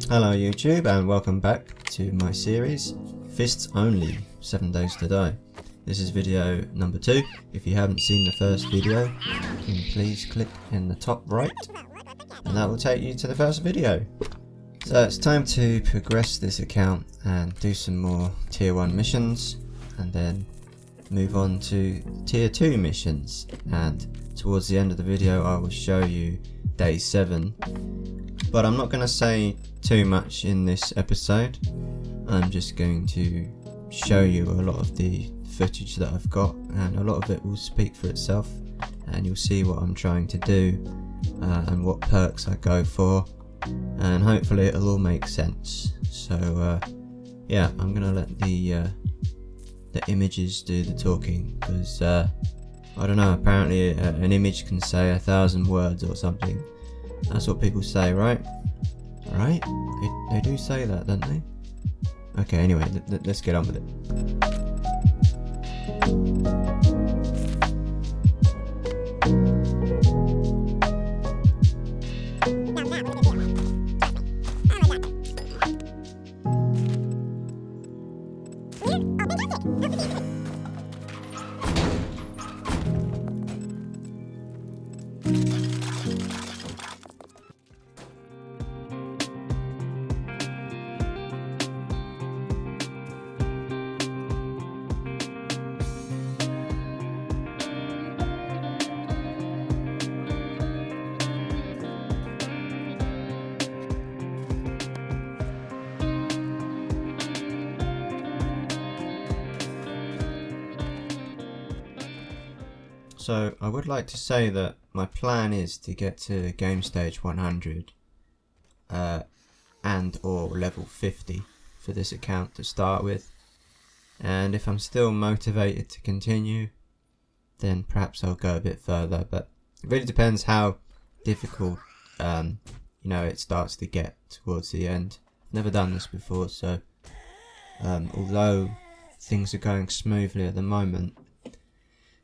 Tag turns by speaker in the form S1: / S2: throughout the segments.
S1: Hello YouTube and welcome back to my series Fists Only 7 Days to Die. This is video number 2. If you haven't seen the first video, then please click in the top right and that will take you to the first video. So it's time to progress this account and do some more tier 1 missions and then move on to tier 2 missions, and towards the end of the video I will show you day 7. But I'm not going to say too much in this episode. I'm just going to show you a lot of the footage that I've got, and a lot of it will speak for itself and you'll see what I'm trying to do and what perks I go for, and hopefully it'll all make sense. So yeah, I'm going to let the images do the talking, because I don't know, apparently an image can say 1,000 words or something. That's what people say, right? Right? They do say that, don't they? Okay, anyway, let's get on with it. So I would like to say that my plan is to get to game stage 100 and or level 50 for this account to start with, and if I'm still motivated to continue then perhaps I'll go a bit further, but it really depends how difficult it starts to get towards the end. I've never done this before, so although things are going smoothly at the moment,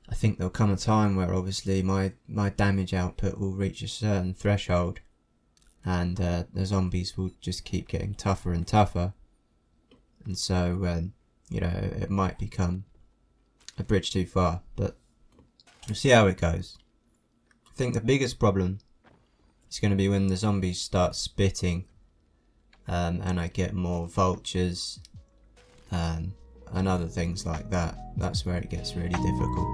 S1: I think there'll come a time where obviously my damage output will reach a certain threshold, and the zombies will just keep getting tougher and tougher, and so it might become a bridge too far, but we'll see how it goes. I think the biggest problem is going to be when the zombies start spitting and I get more vultures and other things like that. That's where it gets really difficult.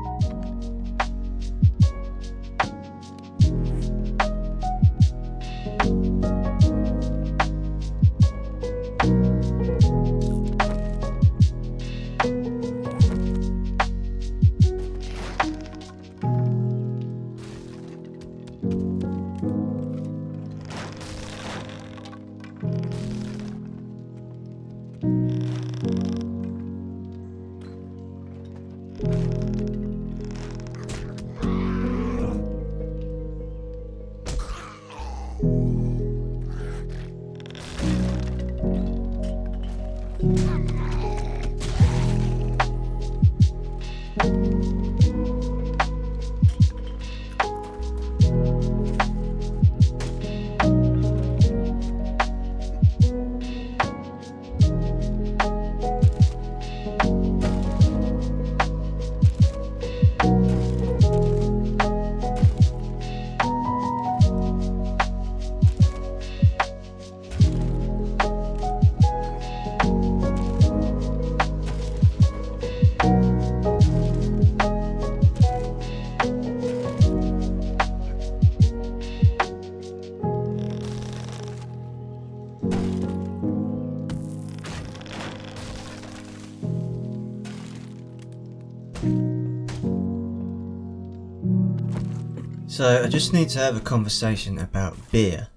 S1: So I just need to have a conversation about beer.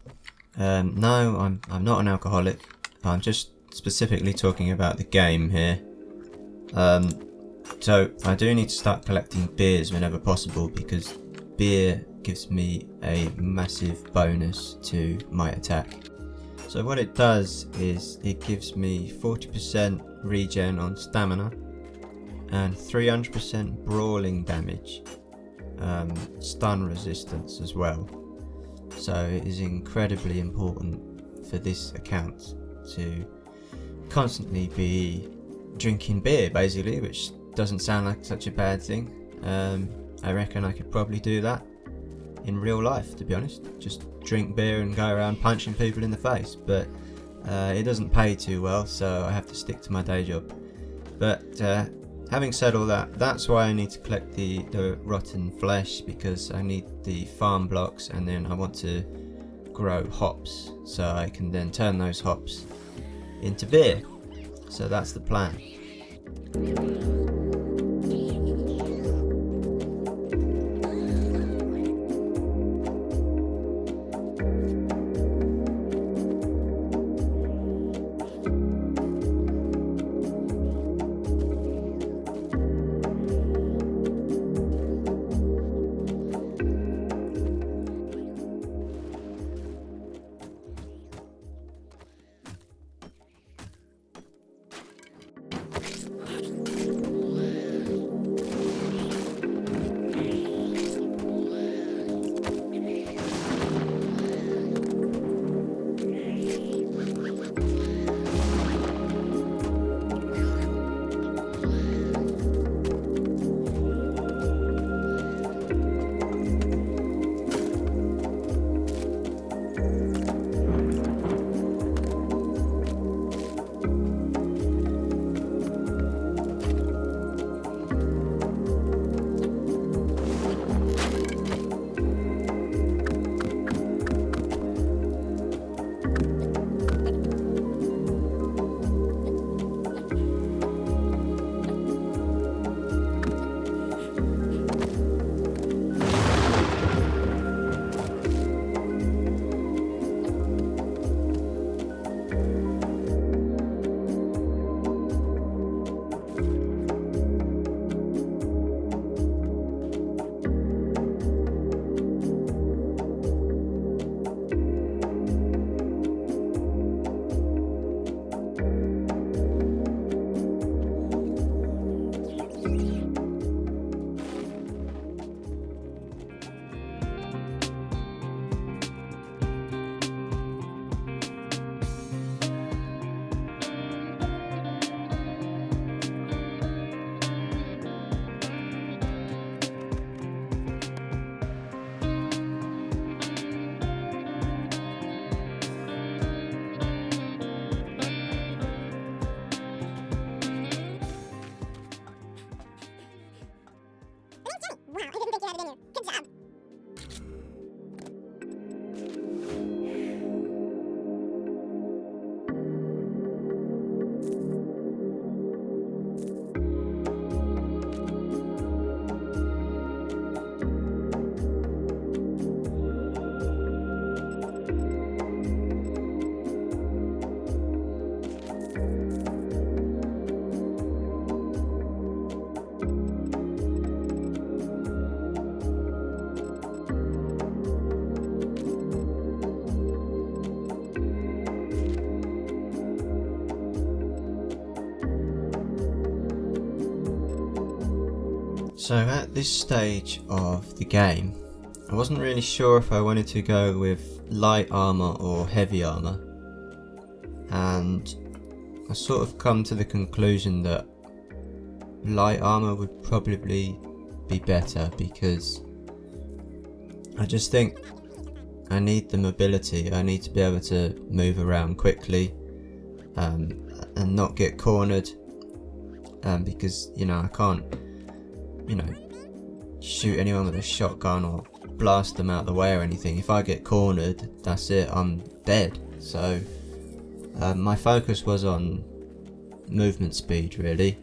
S1: No, I'm not an alcoholic. I'm just specifically talking about the game here. So I do need to start collecting beers whenever possible, because beer gives me a massive bonus to my attack. So what it does is it gives me 40% regen on stamina and 300% brawling damage. Stun resistance as well, so it is incredibly important for this account to constantly be drinking beer, basically, which doesn't sound like such a bad thing. I reckon I could probably do that in real life, to be honest. Just drink beer and go around punching people in the face, but it doesn't pay too well, so I have to stick to my day job. But having said all that, that's why I need to collect the rotten flesh, because I need the farm blocks, and then I want to grow hops so I can then turn those hops into beer. So that's the plan. So at this stage of the game, I wasn't really sure if I wanted to go with light armor or heavy armor, and I sort of come to the conclusion that light armor would probably be better, because I just think I need the mobility. I need to be able to move around quickly and not get cornered, because I can't shoot anyone with a shotgun or blast them out the way or anything. If I get cornered, that's it, I'm dead. So my focus was on movement speed, really.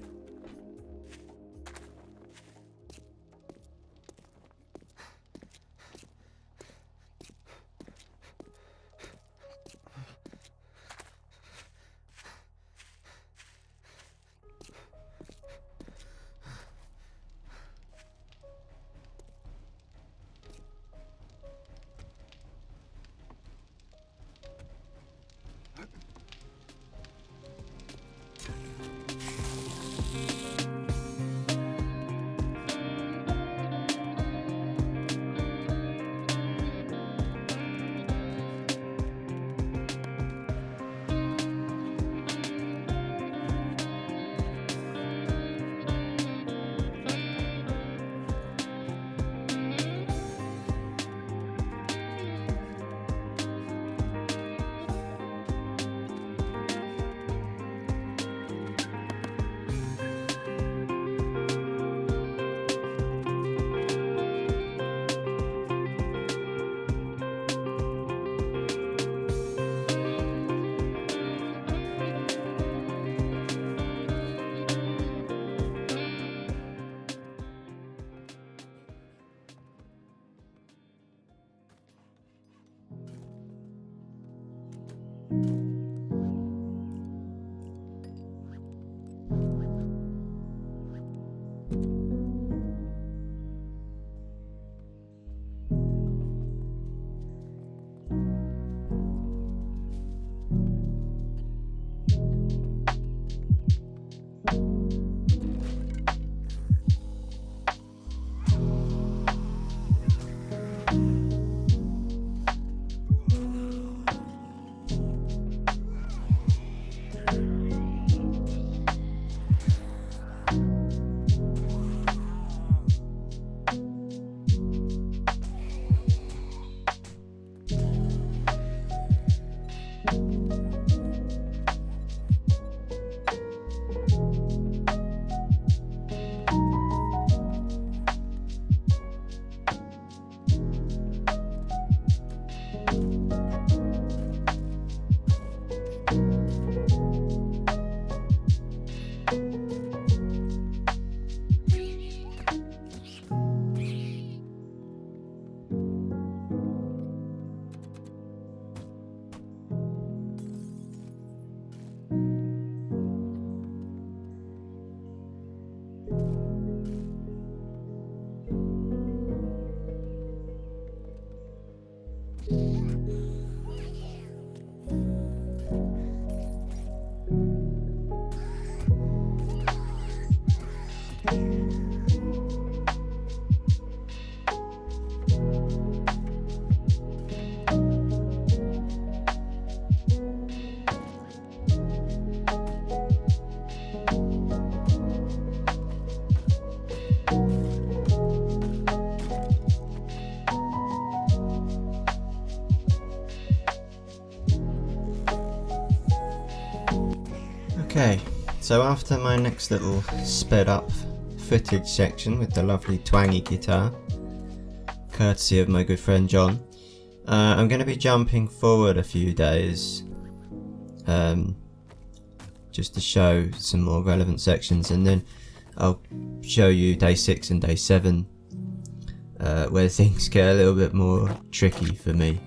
S1: Okay, so after my next little sped up footage section with the lovely twangy guitar, courtesy of my good friend John, I'm going to be jumping forward a few days just to show some more relevant sections, and then I'll show you day 6 and day 7 where things get a little bit more tricky for me.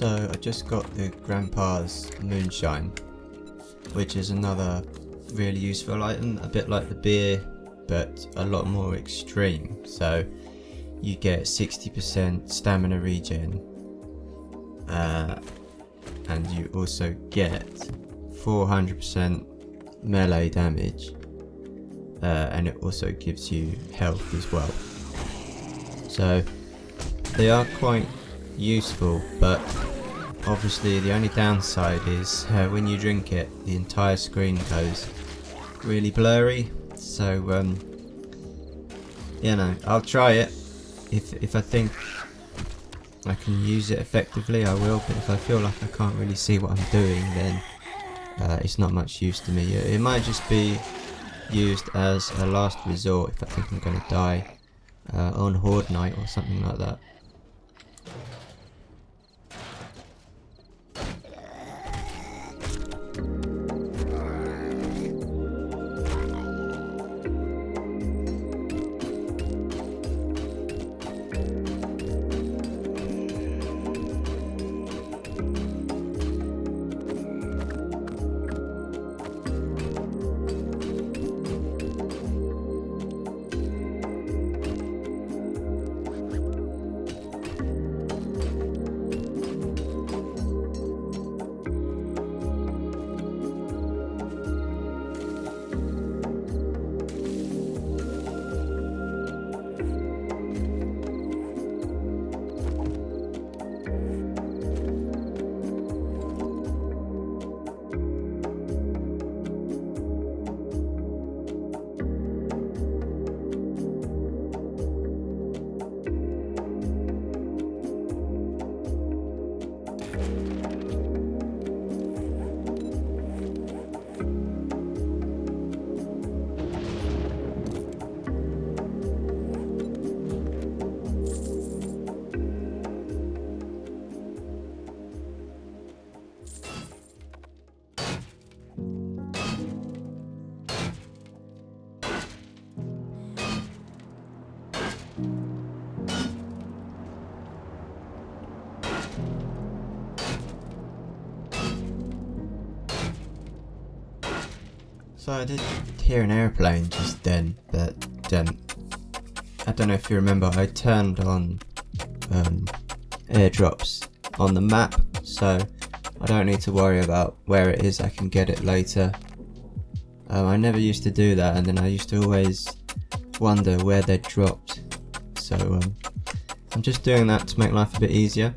S1: So I just got the Grandpa's Moonshine, which is another really useful item, a bit like the beer but a lot more extreme. So you get 60% stamina regen, and you also get 400% melee damage, and it also gives you health as well. So they are quite useful, but obviously the only downside is when you drink it, the entire screen goes really blurry. So you know, I'll try it. If I think I can use it effectively, I will, but if I feel like I can't really see what I'm doing, then it's not much use to me. It might just be used as a last resort if I think I'm going to die on Horde Night or something like that. So I did hear an airplane just then, but I don't know if you remember, I turned on airdrops on the map, so I don't need to worry about where it is, I can get it later. I never used to do that, and then I used to always wonder where they're dropped, so I'm just doing that to make life a bit easier.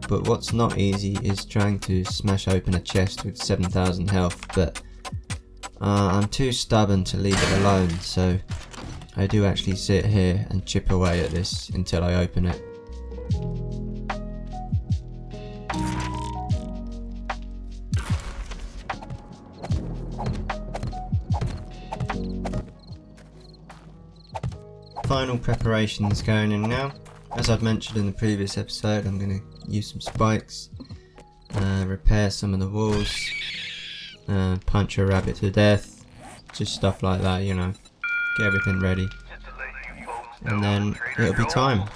S1: But what's not easy is trying to smash open a chest with 7,000 health, but I'm too stubborn to leave it alone, so I do actually sit here and chip away at this until I open it. Final preparations going in now. As I've mentioned in the previous episode, I'm going to use some spikes, repair some of the walls, punch a rabbit to death, just stuff like that, you know, get everything ready, and then it'll be time.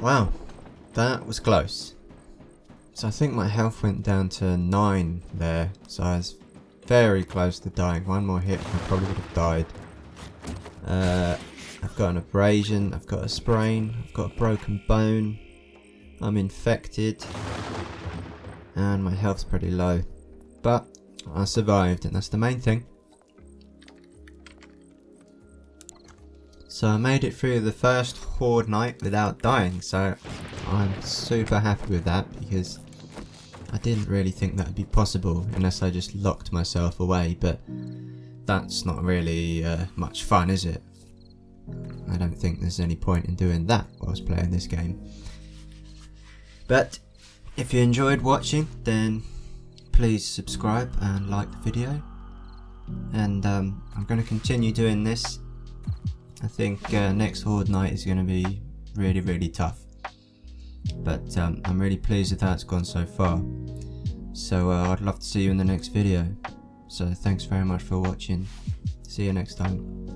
S1: Wow, that was close. So I think my health went down to 9 there, so I was very close to dying. One more hit and I probably would have died. I've got an abrasion, I've got a sprain, I've got a broken bone, I'm infected, and my health's pretty low. But I survived, and that's the main thing. So I made it through the first horde night without dying, so I'm super happy with that, because I didn't really think that would be possible unless I just locked myself away, but that's not really much fun, is it? I don't think there's any point in doing that whilst playing this game. But if you enjoyed watching, then please subscribe and like the video. And I'm going to continue doing this. I think next horde night is going to be really tough. But I'm really pleased with how it's gone so far. So I'd love to see you in the next video. So thanks very much for watching. See you next time.